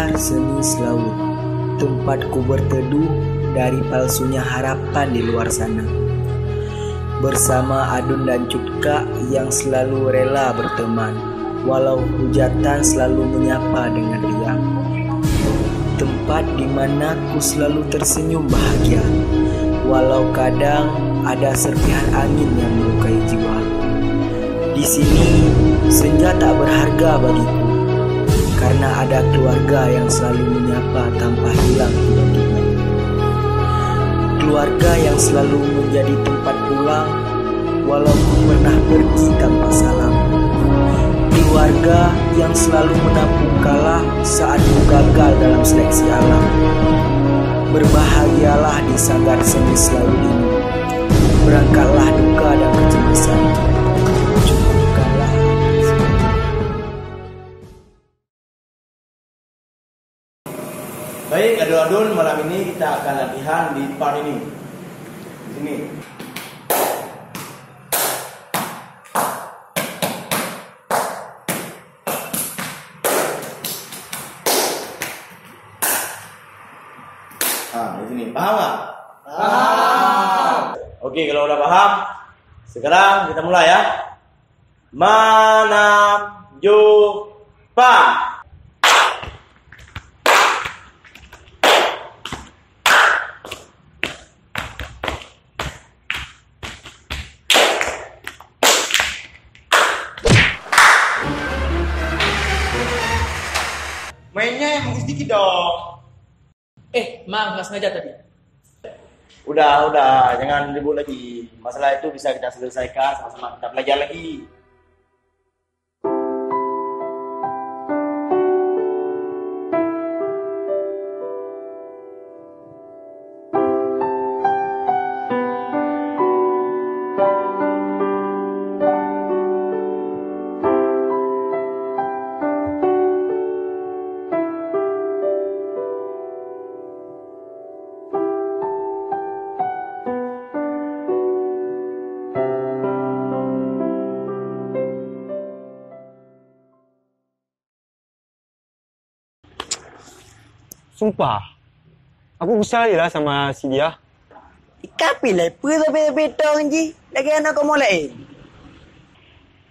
sanggar seni selaut, tempatku berteduh dari palsunya harapan di luar sana. Bersama Adun dan Cutka yang selalu rela berteman, walau hujatan selalu menyapa dengan riang. Tempat di mana ku selalu tersenyum bahagia, walau kadang ada serpihan angin yang melukai jiwa. Di sini senja tak berharga bagiku, karena ada keluarga yang selalu menyapa tanpa hilang tiba-tiba. Keluarga yang selalu menjadi tempat pulang, walau ku pernah pergi tanpa salam. Keluarga yang selalu menampung kalah saat ku gagal dalam seleksi alam. Berbahagialah di sanggar seni selaut ini, berangkatlah duka dan kecemasan. Cukupkanlah. Baik, Adun-adun, malam ini kita akan latihan di part ini. Di sini. Di sini. Paham nggak? Paham. Oke, kalau udah paham, sekarang kita mulai ya. Menunjukkan. Mainnya yang bagus dikit dong. Mang, nggak sengaja tadi. Udah, jangan ribut lagi. Masalah itu bisa kita selesaikan sama-sama, kita belajar lagi. Sumpah, aku kesal je lah sama si dia. Ikapi lah, petong je. Lagi anak kau mulai.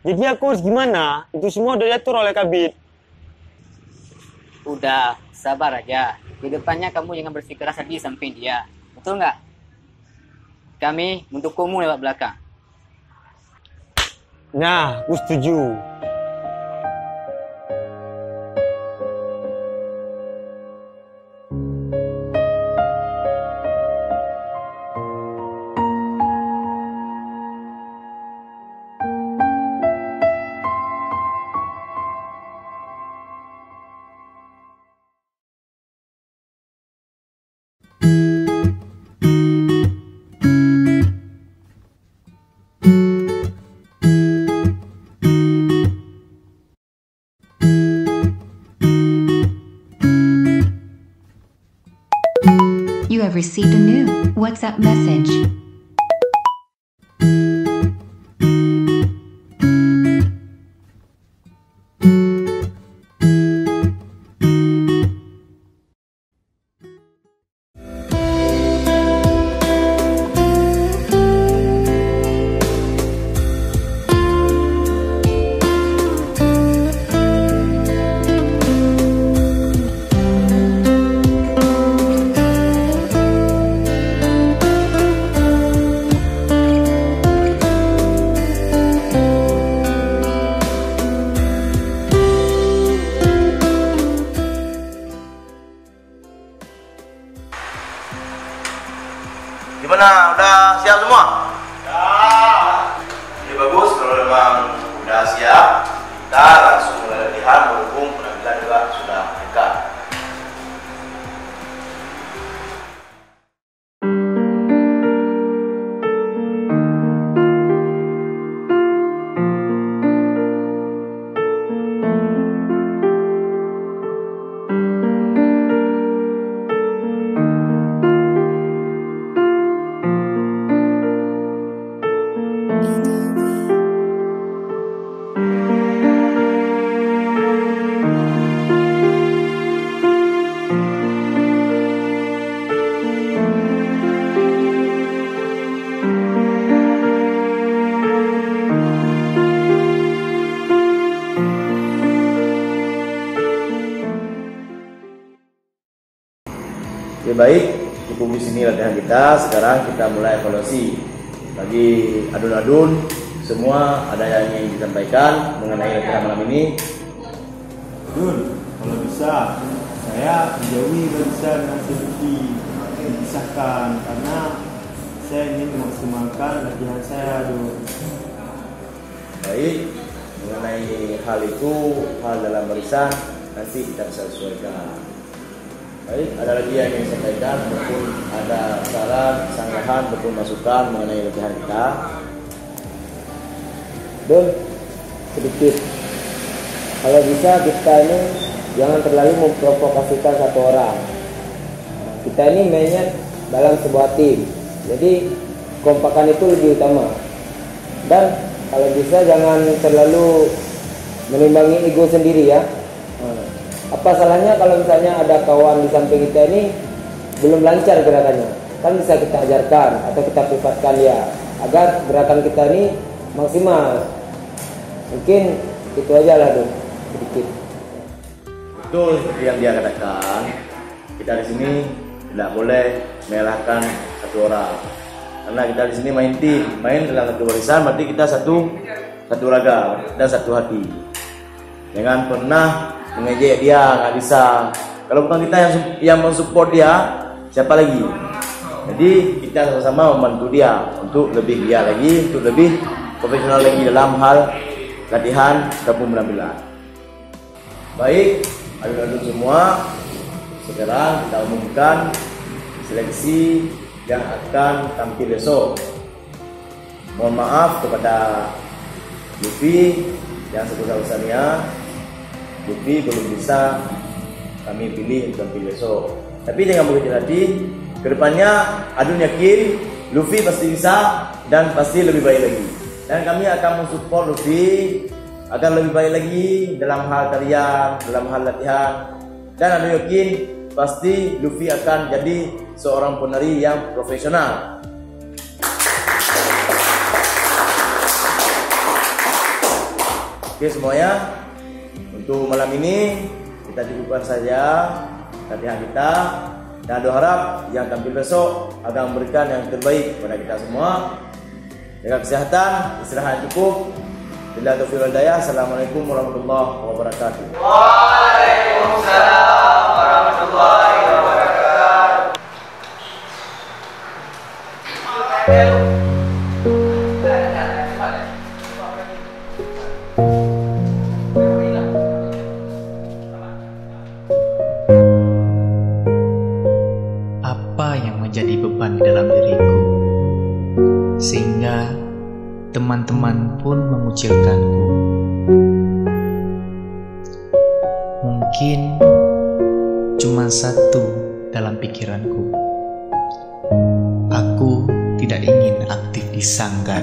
Jadi aku harus gimana? Itu semua udah diatur oleh Kabit. Udah, sabar aja. Di depannya kamu jangan bersikeras lagi samping dia. Betul nggak? Kami mendukungmu lewat belakang. Nah, aku setuju. You have received a new WhatsApp message. Gimana? Udah siap semua? Ya. Jadi bagus kalau memang udah siap, kita langsung mulai latihan berhubung penampilan juga sudah dekat. baik, cukup di sini latihan kita. Sekarang kita mulai evaluasi. Bagi adun-adun, semua ada yang ingin disampaikan mengenai latihan malam ini? Dun, kalau bisa saya menjauhi barisan dengan Silvi, dipisahkan karena saya ingin memaksimalkan latihan saya, Dun. Baik, mengenai hal itu, hal dalam barisan nanti kita bisa sesuaikan. Baik, ada lagi yang ingin disampaikan maupun ada saran, sanggahan maupun masukan mengenai latihan kita? Dun, sedikit. Kalau bisa kita ini jangan terlalu memprovokasikan satu orang. Kita ini mainnya dalam sebuah tim, jadi kompakan itu lebih utama. Dan kalau bisa jangan terlalu menimbangi ego sendiri ya. Apa salahnya kalau misalnya ada kawan di samping kita ini belum lancar gerakannya, kan bisa kita ajarkan atau kita privatkan dia agar gerakan kita ini maksimal. Mungkin itu aja lah, Dun, sedikit. Betul seperti yang dia katakan, kita di sini tidak boleh menyalahkan satu orang, karena kita di sini main tim, main dalam satu barisan, berarti kita satu raga dan satu hati. Jangan pernah mengejek dia, nggak bisa. Kalau bukan kita yang mensupport dia, siapa lagi? Jadi kita sama-sama membantu dia untuk lebih giat lagi, untuk lebih profesional lagi dalam hal latihan ataupun penampilan. Baik, adun-adun semua, sekarang kita umumkan seleksi yang akan tampil besok. Mohon maaf kepada Luffy yang sebesar-besarnya, Luffy belum bisa kami pilih untuk tampil besok. Tapi dengan begitu hati, kedepannya adun yakin Luffy pasti bisa dan pasti lebih baik lagi. Dan kami akan mensupport Luffy agar lebih baik lagi dalam hal tarian, dalam hal latihan. Dan adun yakin pasti Luffy akan jadi seorang penari yang profesional. Oke semuanya, untuk malam ini kita cukupkan saja latihan kita, dan doa harap yang tampil besok akan memberikan yang terbaik kepada kita semua. Jaga kesehatan, istirahat cukup. Bila taufiq wal hidayah. Assalamualaikum warahmatullahi wabarakatuh. Waalaikumsalam warahmatullahi wabarakatuh. Apa yang menjadi beban di dalam diriku, sehingga teman-teman pun mengucilkanku. Mungkin cuma satu dalam pikiranku, aku tidak ingin aktif di sanggar.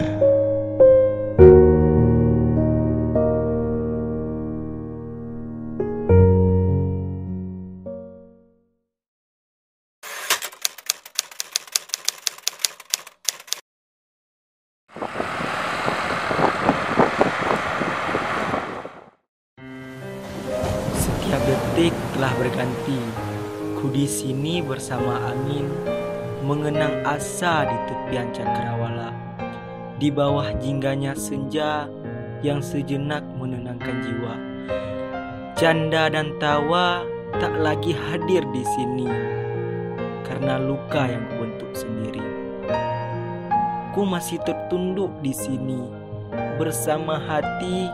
Setiap detik telah berganti. Ku di sini bersama angin, mengenang asa di tepian cakrawala, di bawah jingganya senja yang sejenak menenangkan jiwa. Canda dan tawa tak lagi hadir di sini karena luka yang kubentuk sendiri. Ku masih tertunduk di sini bersama hati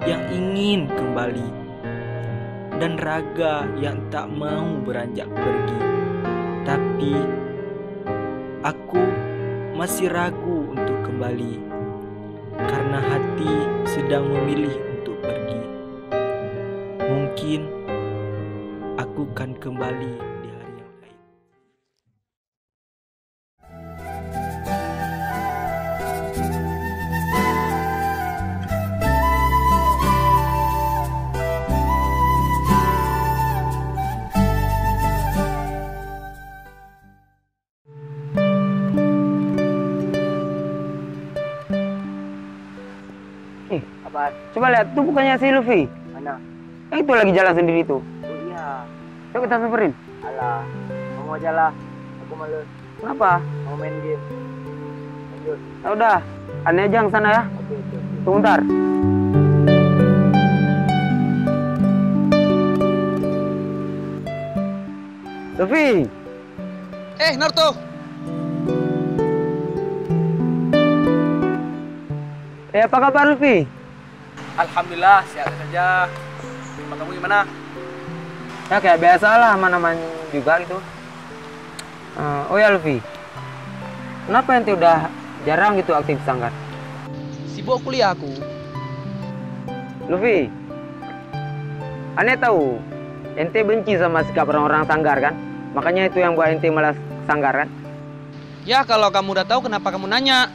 yang ingin kembali dan raga yang tak mau beranjak pergi. Tapi aku masih ragu untuk kembali karena hati sedang memilih untuk pergi. Mungkin aku kan kembali di hari yang lain. Apa? Coba lihat, itu bukannya si Luffy? Mana? Itu lagi jalan sendiri tuh. Oh iya. Coba kita samperin. Alah, kamu kamu aja lah. Aku malu. Kenapa? Mau main game. Lanjut. Ya udah, aneh aja yang sana ya. Oke. Tunggu bentar. Luffy, Naruto. apa kabar Luffy? Alhamdulillah, sehat saja. Sama kamu gimana? Ya kayak biasa lah, aman-aman juga gitu. Oh ya Luffy, kenapa ente udah jarang gitu aktif di sanggar? Sibuk kuliah aku. Luffy, aneh tahu ente benci sama sikap orang-orang sanggar kan? Makanya itu yang buat ente malas sanggar kan? Ya kalau kamu udah tahu kenapa kamu nanya?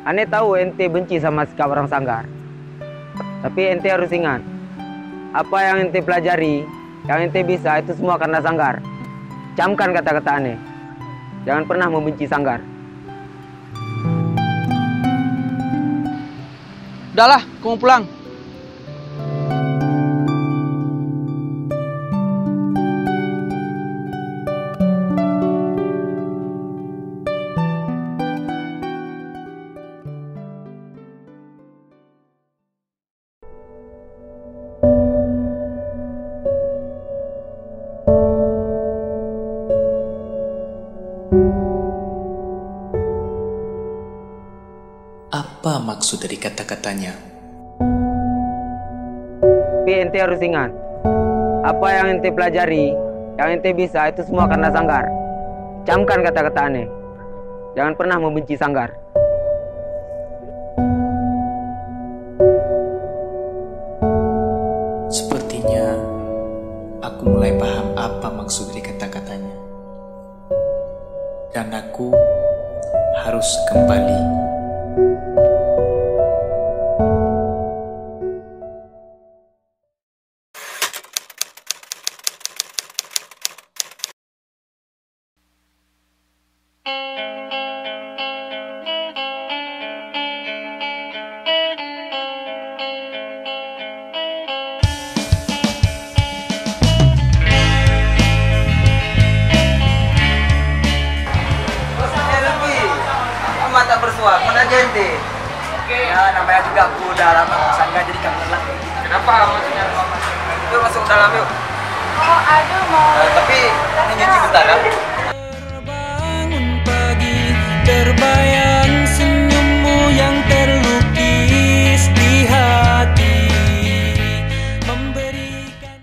Aneh tahu ente benci sama sikap orang sanggar. Tapi ente harus ingat, apa yang ente pelajari, yang ente bisa itu semua karena sanggar. Camkan kata-kata aneh. Jangan pernah membenci sanggar. Udahlah, aku mau pulang. Apa maksud dari kata-katanya? Tapi ente harus ingat, apa yang ente pelajari, yang ente bisa itu semua karena sanggar. Camkan kata-kata aneh. Jangan pernah membenci sanggar. Sepertinya aku mulai paham apa maksud dari kata-katanya. Dan aku harus kembali. Tak bersuara, mana gente? Ya, namanya juga aku udah lama sangga jadi kangen lah. Kenapa maksudnya? Yuk masuk dalam yuk. Oh, aduh mau. Tapi ini nyuci bentar ya. Terbangun pagi, terbayang senyummu yang terlukis di hati, memberikan.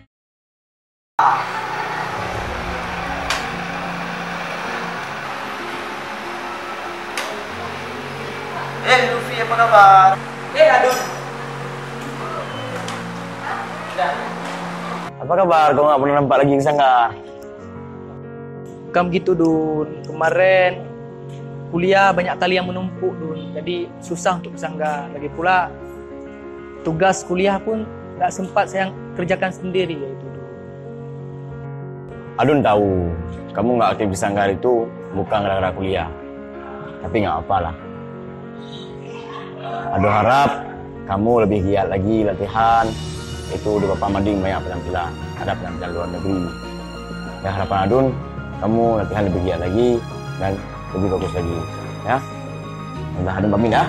Luffy, apa kabar? Aduh. Apa kabar? Kau nggak pernah nampak lagi yang sanggar? Kam gitu Dun. Kemarin kuliah banyak kali yang menumpuk Dun. Jadi susah untuk sanggar. Lagi pula tugas kuliah pun nggak sempat saya kerjakan sendiri yaitu Dun. Adun tahu, kamu nggak aktif di sanggar itu bukan gara-gara kuliah. Tapi nggak apa-apa lah. Adun harap kamu lebih giat lagi latihan. Itu di Bapak Mading banyak penampilan. Ada penampilan luar negeri. Ya harapan Adun, kamu latihan lebih giat lagi dan lebih bagus lagi. Ya, udah Adun pamit ya.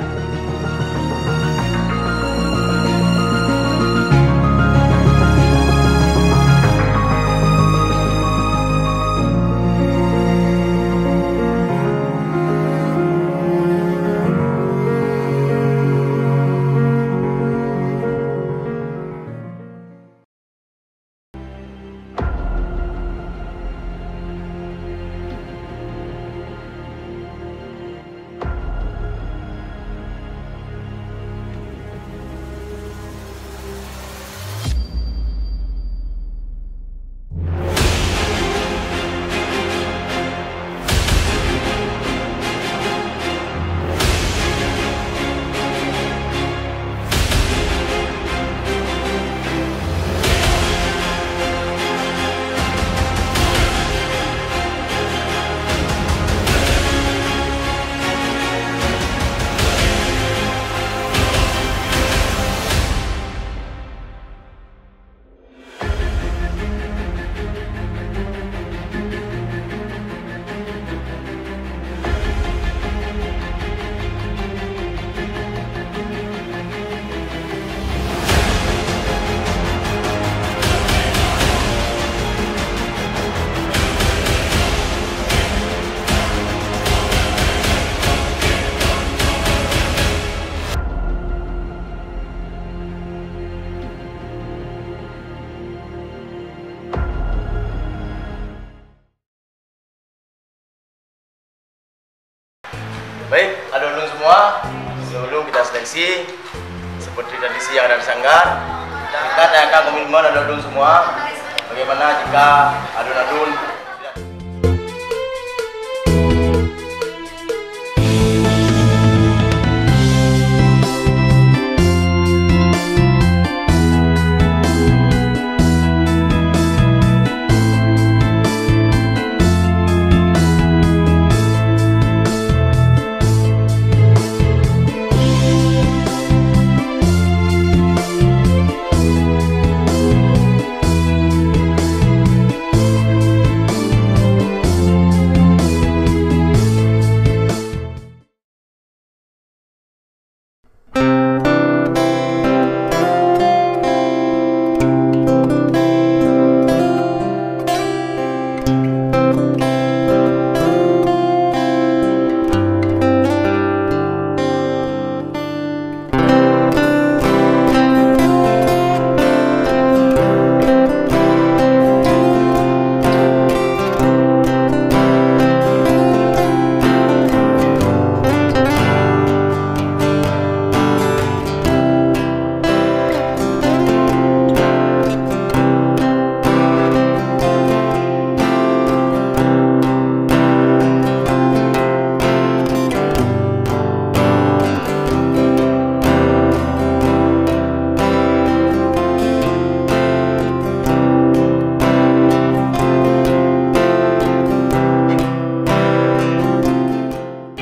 Baik, adik-adik semua, sebelum kita seleksi seperti tradisi yang ada di Sanggar, kita tanyakan komitmen adik-adik semua. Bagaimana jika adun-adun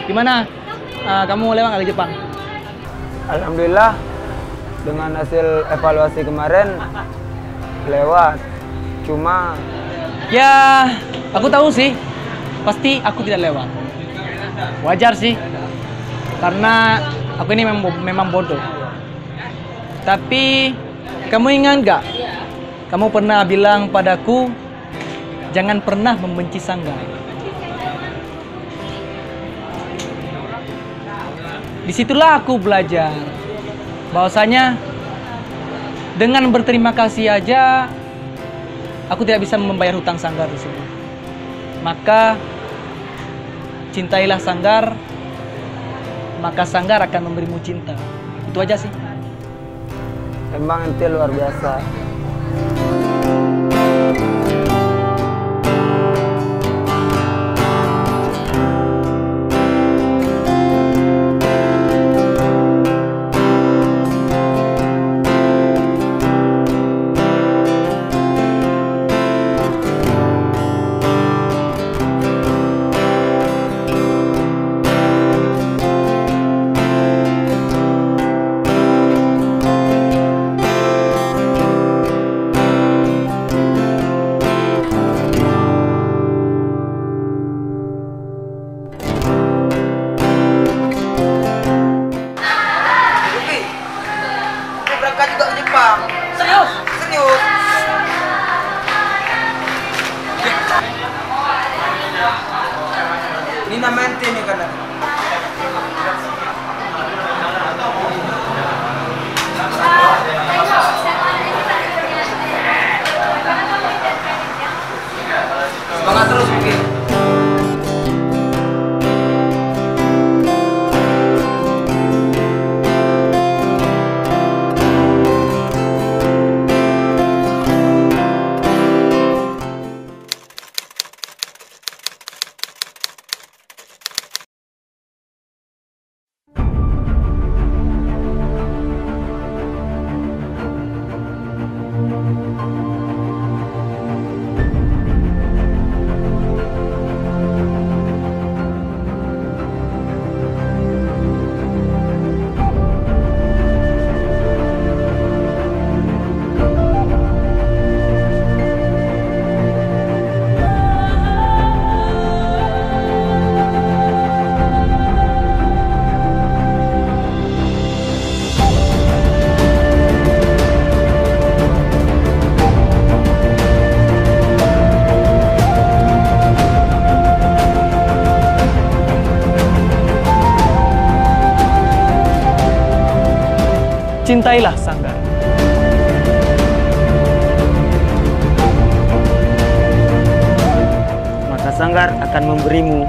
Gimana? Kamu lewat nggak ke Jepang? Alhamdulillah, dengan hasil evaluasi kemarin lewat. Cuma ya, aku tahu sih, pasti aku tidak lewat. Wajar sih, karena aku ini memang bodoh. Tapi kamu ingat nggak? Kamu pernah bilang padaku, jangan pernah membenci Sanggar. Disitulah aku belajar bahwasanya dengan berterima kasih aja aku tidak bisa membayar hutang Sanggar di sini. Maka cintailah Sanggar, maka Sanggar akan memberimu cinta. Itu aja sih. emang ente luar biasa. Ini namanya ente nih kan. Semangat terus bikin. Cintailah Sanggar. Maka Sanggar akan memberimu